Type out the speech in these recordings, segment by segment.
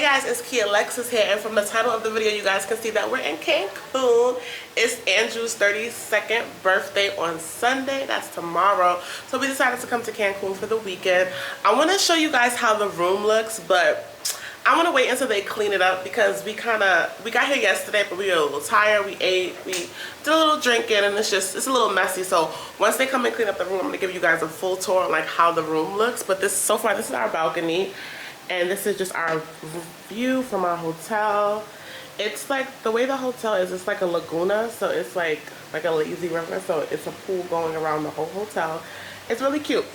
Hey guys, it's Kia Alexis here, and from the title of the video you guys can see that we're in Cancun. It's Andrew's 32nd birthday on Sunday. That's tomorrow. So we decided to come to Cancun for the weekend. I want to show you guys how the room looks, but I want to wait until they clean it up because we got here yesterday, but we were a little tired. We ate, we did a little drinking, and it's a little messy. So once they come and clean up the room, I'm gonna give you guys a full tour on like how the room looks. But so far this is our balcony, and this is just our view from our hotel. It's like, the way the hotel is, it's like a laguna, so it's like a lazy river, so it's a pool going around the whole hotel. It's really cute.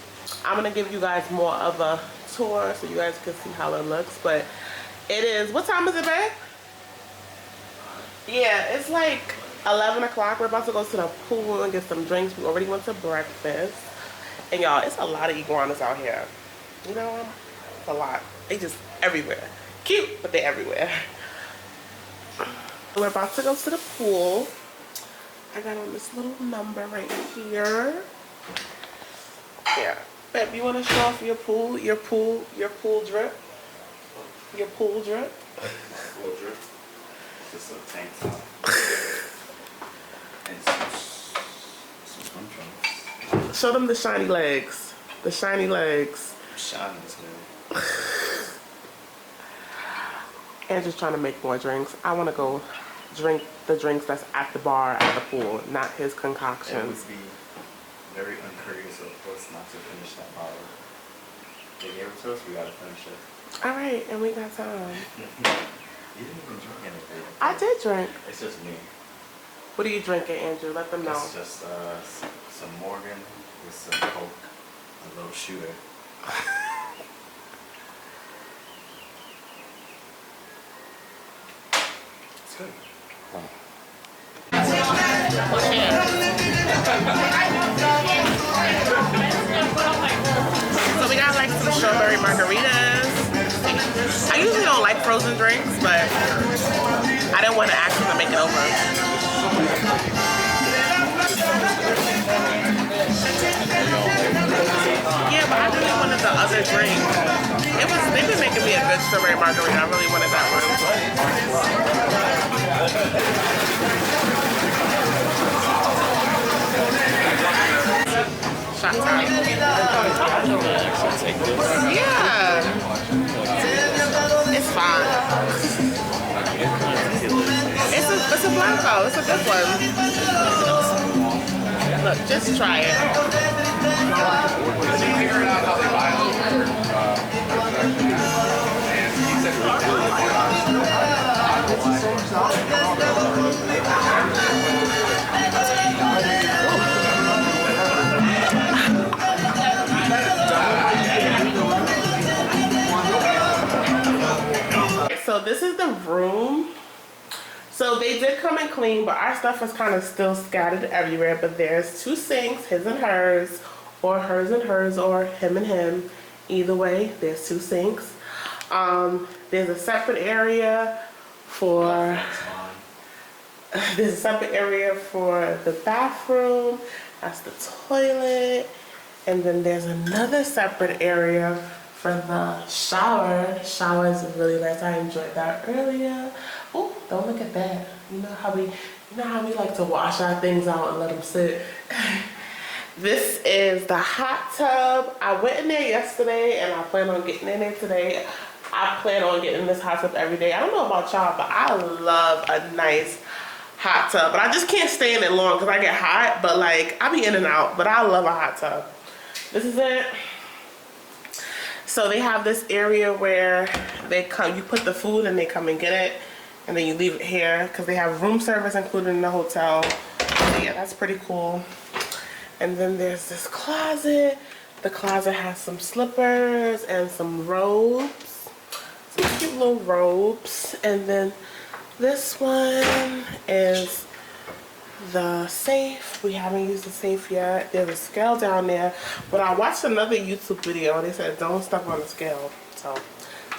I'm gonna give you guys more of a tour so you guys can see how it looks. But it is, what time is it, babe? Yeah, it's like 11 o'clock. We're about to go to the pool and get some drinks. We already went to breakfast, and y'all, it's a lot of iguanas out here, you know. It's a lot. They just everywhere. Cute, but they're everywhere. We're about to go to the pool. I got on this little number right here. Yeah. Babe, you want to show off your pool drip? Your pool drip? Pool drip? Just a tank top. And some swim trunks. Show them the shiny legs. The shiny legs. Shiny as hell. Andrew's trying to make more drinks. I want to go drink the drinks that's at the bar at the pool, not his concoctions. It would be very uncourteous of us not to finish that bottle. They gave it to us, we gotta finish it. Alright, and we got time. You didn't even drink anything. I did drink. It's just me. What are you drinking, Andrew? Let them know. It's just some Morgan with some Coke, a little shooter. It's good. So we got like some strawberry margaritas. I usually don't like frozen drinks, but I didn't want to ask them to make it over. Yeah, but I really wanted the other drink. They've been making me a good strawberry margarita. I really wanted that one. Shot time. Yeah. It's fine. It's a blanco. It's a good one. Look, just try it. So this is the room. So they did come and clean, but our stuff is kind of still scattered everywhere. But there's two sinks, his and hers, or hers and hers, or him and him. Either way, there's two sinks. There's a separate area for the bathroom. That's the toilet. And then there's another separate area for the shower. Shower is really nice. I enjoyed that earlier. Oh, don't look at that. You know how we like to wash our things out and let them sit. This is the hot tub. I went in there yesterday, and I plan on getting in there today. I plan on getting in this hot tub every day. I don't know about y'all, but I love a nice hot tub. But I just can't stay in it long because I get hot. But like, I be in and out. But I love a hot tub. This is it. So they have this area where you put the food and they come and get it, and then you leave it here because they have room service included in the hotel. So yeah, that's pretty cool. And then there's this closet. The closet has some slippers and some robes, some cute little robes. And then this one is the safe. We haven't used the safe yet. There's a scale down there, but I watched another YouTube video and they said don't step on the scale, so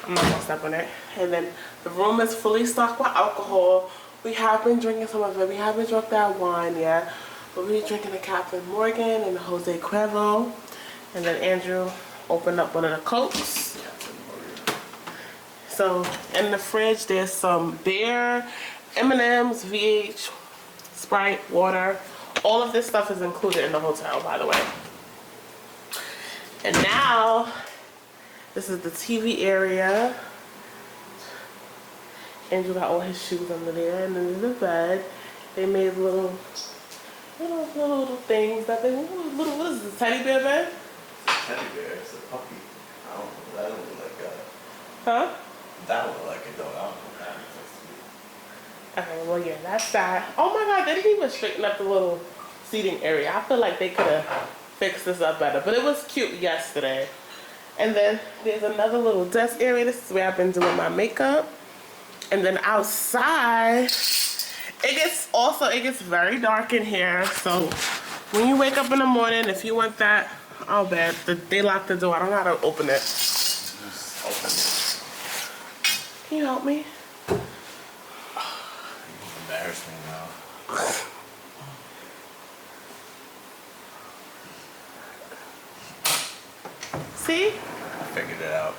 I'm not gonna step on it. And then the room is fully stocked with alcohol. We have been drinking some of it. We haven't drunk that wine yet, but we're drinking the Captain Morgan and the Jose Cuervo. And then Andrew opened up one of the Cokes. so in the fridge there's some beer, M&M's, VH, Sprite, water. All of this stuff is included in the hotel, by the way. And now, this is the TV area. Andrew got all his shoes under there, and then there's the bed. They made little things that they what is this, teddy bear bed? It's a teddy bear. It's a puppy. I don't know. That don't look like a. Huh? That don't look like a dog. I don't know what that is. Okay, well yeah, that's that. Oh my God, they didn't even straighten up the little seating area. I feel like they could have fixed this up better, but it was cute yesterday. And then there's another little desk area. This is where I've been doing my makeup. And then outside, it gets very dark in here. So when you wake up in the morning, if you want that, oh bad, they locked the door. I don't know how to open it. Just open it. Can you help me? You embarrass me now. See? I figured it out.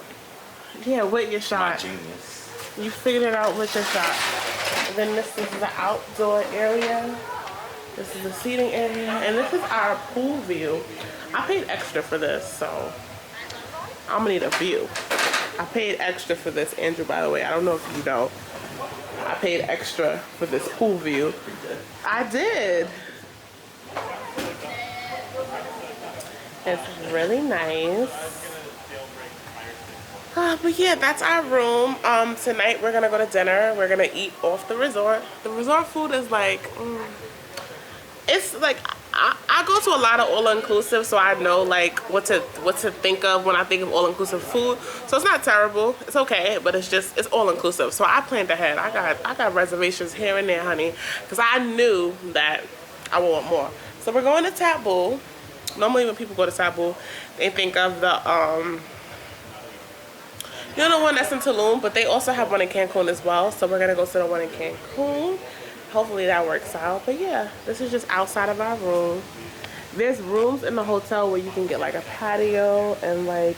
Yeah, with your My shot. genius. You figured it out with your shot. And then this is the outdoor area. This is the seating area. And this is our pool view. I paid extra for this, so I'm gonna need a view. I paid extra for this, Andrew, by the way. I don't know if you know. I paid extra for this pool view. I did. It's really nice. But yeah, that's our room. Tonight we're gonna go to dinner. We're gonna eat off the resort. The resort food is like, it's like I go to a lot of all-inclusive, so I know like what to think of when I think of all-inclusive food. So it's not terrible. It's okay, but it's all-inclusive. So I planned ahead. I got reservations here and there, honey, because I knew that I would want more. So we're going to Taboo. Normally when people go to Taboo, they think of the you know, the one that's in Tulum, but they also have one in Cancun as well. So we're gonna go to the one in Cancun. Hopefully that works out. But yeah, this is just outside of our room. There's rooms in the hotel where you can get like a patio and like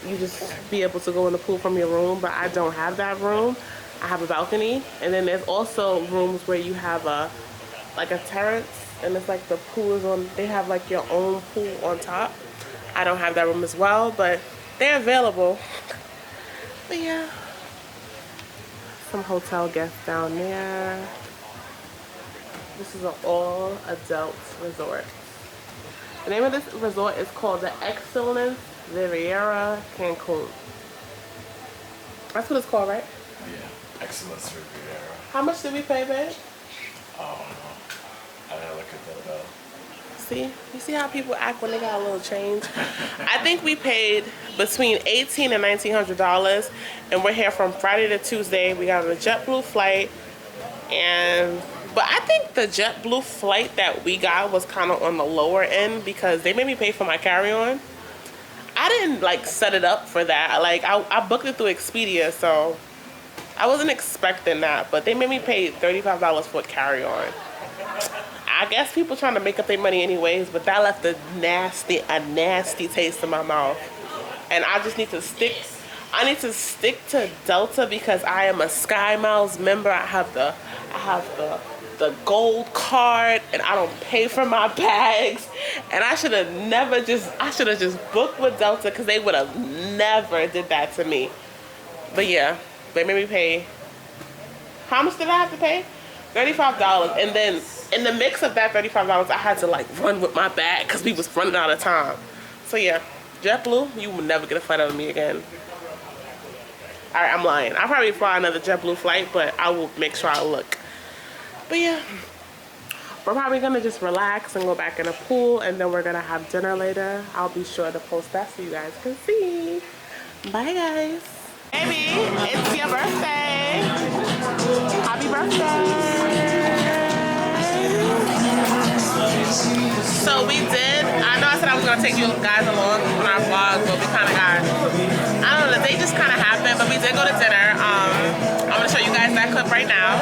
you just be able to go in the pool from your room, but I don't have that room. I have a balcony. And then there's also rooms where you have a terrace, and it's like the pool is on, they have like your own pool on top. I don't have that room as well, but they're available. But yeah, some hotel guests down there. This is an all-adult resort. The name of this resort is called the Excellence Riviera Cancun. That's what it's called, right? Yeah, Excellence Riviera. How much did we pay, babe? Oh no, I gotta look at that though. See? You see how people act when they got a little change? I think we paid between $1,800 and $1,900, and we're here from Friday to Tuesday. We got on a JetBlue flight, but I think the JetBlue flight that we got was kind of on the lower end because they made me pay for my carry-on. I didn't like set it up for that. Like I booked it through Expedia, so I wasn't expecting that, but they made me pay $35 for a carry-on. I guess people trying to make up their money anyways, but that left a nasty taste in my mouth. And I just need to stick to Delta because I am a Sky Miles member. I have the gold card, and I don't pay for my bags. And I should have just booked with Delta because they would have never did that to me. But yeah, they made me pay. How much did I have to pay? $35. And then in the mix of that $35, I had to like run with my bag because we was running out of time. So yeah, JetBlue, you will never get a flight out of me again. Alright, I'm lying. I'll probably fly another JetBlue flight, but I will make sure I look. But yeah, we're probably gonna just relax and go back in the pool, and then we're gonna have dinner later. I'll be sure to post that so you guys can see. Bye guys. Baby, it's your birthday. Happy birthday. So we did, I know I said I was gonna take you guys along on our vlog, but we kind of got, I don't know, the day just kind of happened, but we did go to dinner. I'm gonna show you guys that clip right now.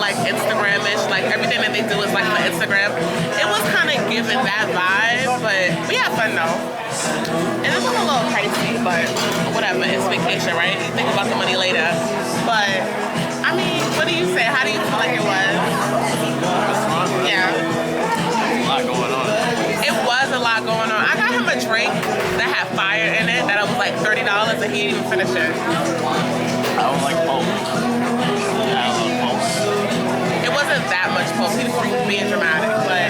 like Instagram-ish. Like everything that they do is like for Instagram. It was kind of giving that vibe, but we had fun though. And it was a little pricey, but whatever. It's vacation, right? You think about the money later. But I mean, what do you say? How do you feel like it was? Yeah. A lot going on. It was a lot going on. I got him a drink that had fire in it that was like $30 and he didn't even finish it. I don't like Pope. Yeah, I love Pope. It wasn't that much Pope. He was being dramatic, but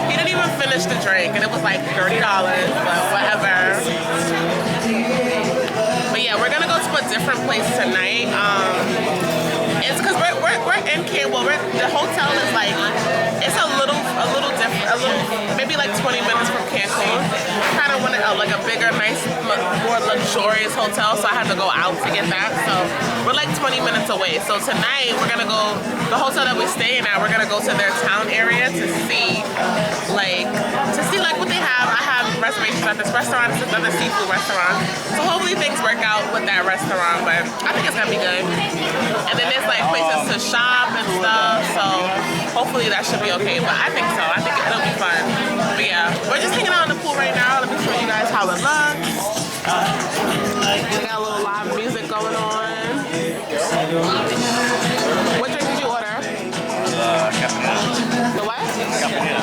he didn't even finish the drink and it was like $30, but whatever. But yeah, we're gonna go to a different place tonight. It's because we're in Cancun. Well, the hotel is like, it's a little different, maybe like 20 minutes from Cancun. Kind of wanted like a bigger, nice, more luxurious hotel, so I had to go out to get that. So we're like 20 minutes away. So tonight we're gonna go, the hotel that we're staying at, we're gonna go to their town area to see like what they have. I have reservations at this restaurant. It's another seafood restaurant. So hopefully things work out with that restaurant, but I think it's gonna be good. And then there's like places to shop and stuff, so hopefully that should be okay. But I think so. I think it'll be fun. But yeah, we're just hanging out in the pool right now. Let me show you guys how it looks. We got a little live music going on. What drink did you order? Cappuccino. The what? Cappuccino.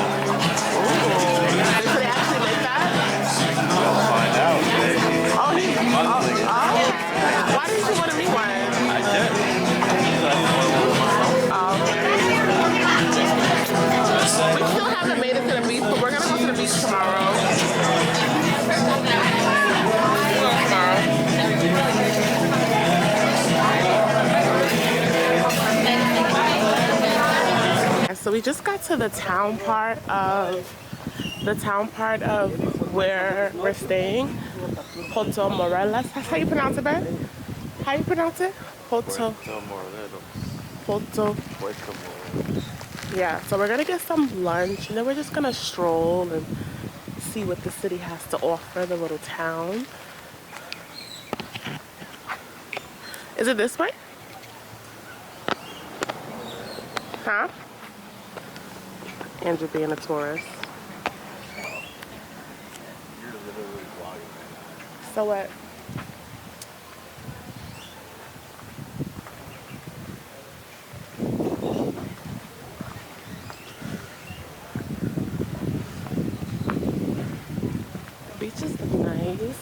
Did they actually make that? We'll find out. Why didn't you order me one? I did. We still haven't made it to the beach, but we're gonna go to the beach tomorrow. We'll go tomorrow. So we just got to the town part of where we're staying. Puerto Morelos. That's how you pronounce it, babe? How you pronounce it? Puerto Morelos. Yeah, so we're gonna get some lunch and then we're just gonna stroll and see what the city has to offer, the little town. Is it this way? Huh? Andrew being a tourist. You're literally vlogging right So what? The beaches look nice.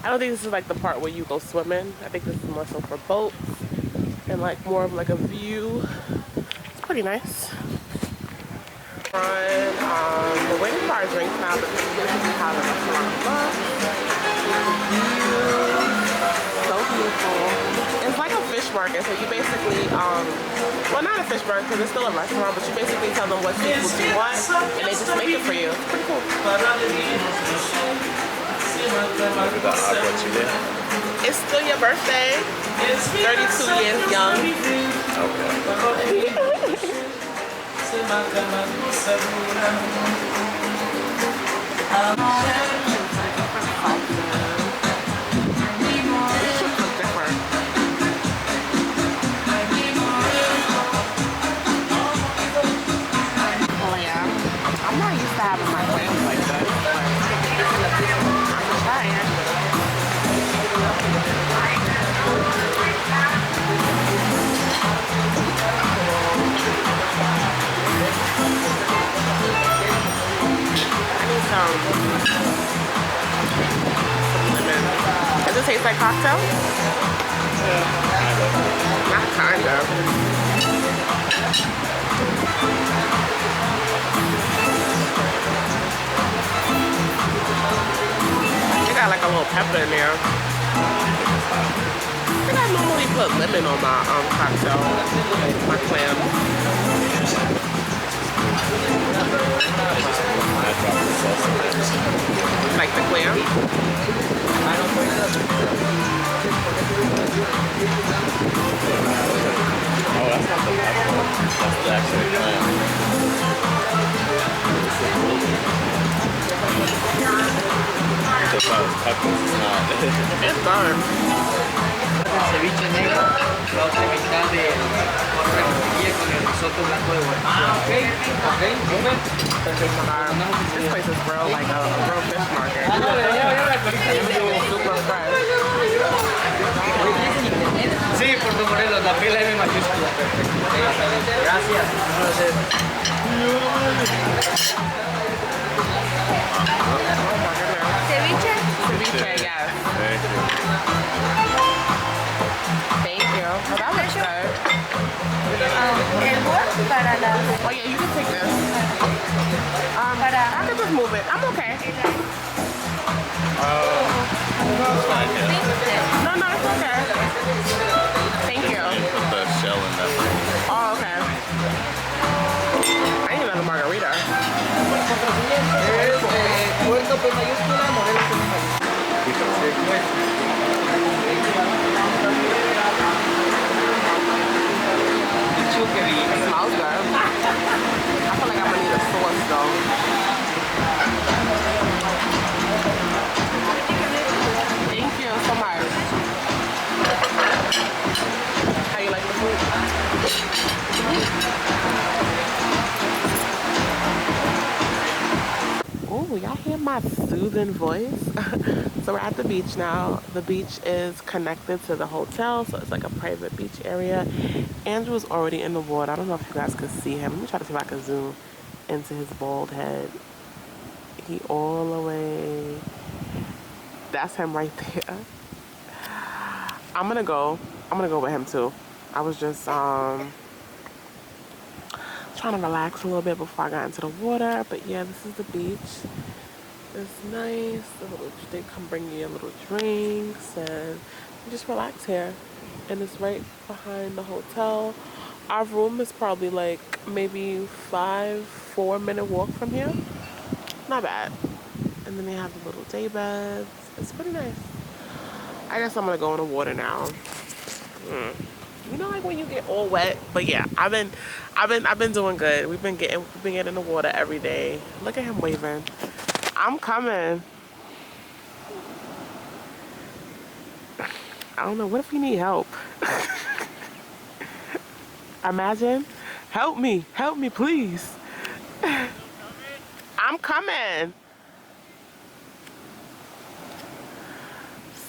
I don't think this is like the part where you go swimming. I think this is more so for boats and like more of like a view. It's pretty nice. We're waiting for our drinks now, but this is how the restaurant looks. So beautiful. It's like a fish market, so you basically, well, not a fish market because it's still a restaurant, but you basically tell them what seafood you want, and they just make it for you. It's pretty cool. It's still your birthday. 32 years young. Okay. Oh yeah, I'm not used to having my plans like this, but I'm trying. Some lemon. Does it taste like cocktail? Not kind of. It got like a little pepper in there. I think I normally put lemon on my cocktail, my clam. Like the clam? Oh, that's not the pepper. That's the actual clam. So peppers is not. It's done. Ceviche negro, la otra mitad de porra con This place is real, like a real fish market. Everything is super fresh. Sí, Puerto Morelos, la pila M mayúscula. Gracias. Ceviche? Ceviche, yes. Thank you. Thank you. Oh, that looks good. El bol para las... Oh yeah, you can take this. I can just move it. I'm okay. No, it's fine, yeah. No, it's okay. Thank you. You put the shell in that thing. Oh, okay. I need another margarita. Puerto P mayúscula, Morelos M mayúscula. It smells good. I feel like I'm gonna need a sauce though. Thank you so much. How you like the food? Oh, y'all hear my soothing voice? So we're at the beach now. The beach is connected to the hotel, so it's like a private beach area. Andrew is already in the water. I don't know if you guys can see him. Let me try to see if I can zoom into his bald head. He all the way. That's him right there. I'm gonna go with him too. I was just trying to relax a little bit before I got into the water. But yeah, this is the beach. It's nice. They come bring you your little drinks and you just relax here. And it's right behind the hotel. Our room is probably like maybe 4-minute walk from here. Not bad. And then they have the little day beds. It's pretty nice. I guess I'm gonna go in the water now. You know, like when you get all wet. But yeah, I've been doing good. We've been getting in the water every day. Look at him waving. I'm coming. I don't know. What if you need help? Imagine. Help me, please. I'm coming.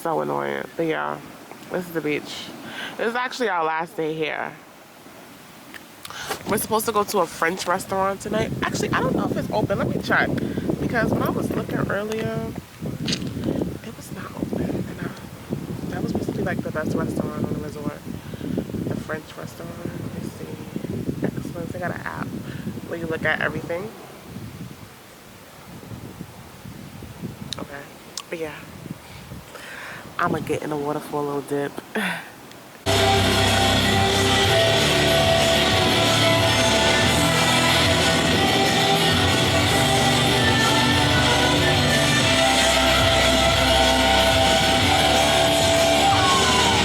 So annoying. But yeah, this is the beach. This is actually our last day here. We're supposed to go to a French restaurant tonight. Actually, I don't know if it's open. Let me check. Because when I was looking earlier, it was not open. And that was supposed to be like the best restaurant on the resort. The French restaurant. Let me see. Excellent. They got an app where you look at everything. Okay. But yeah. I'm gonna get in the water for a little dip.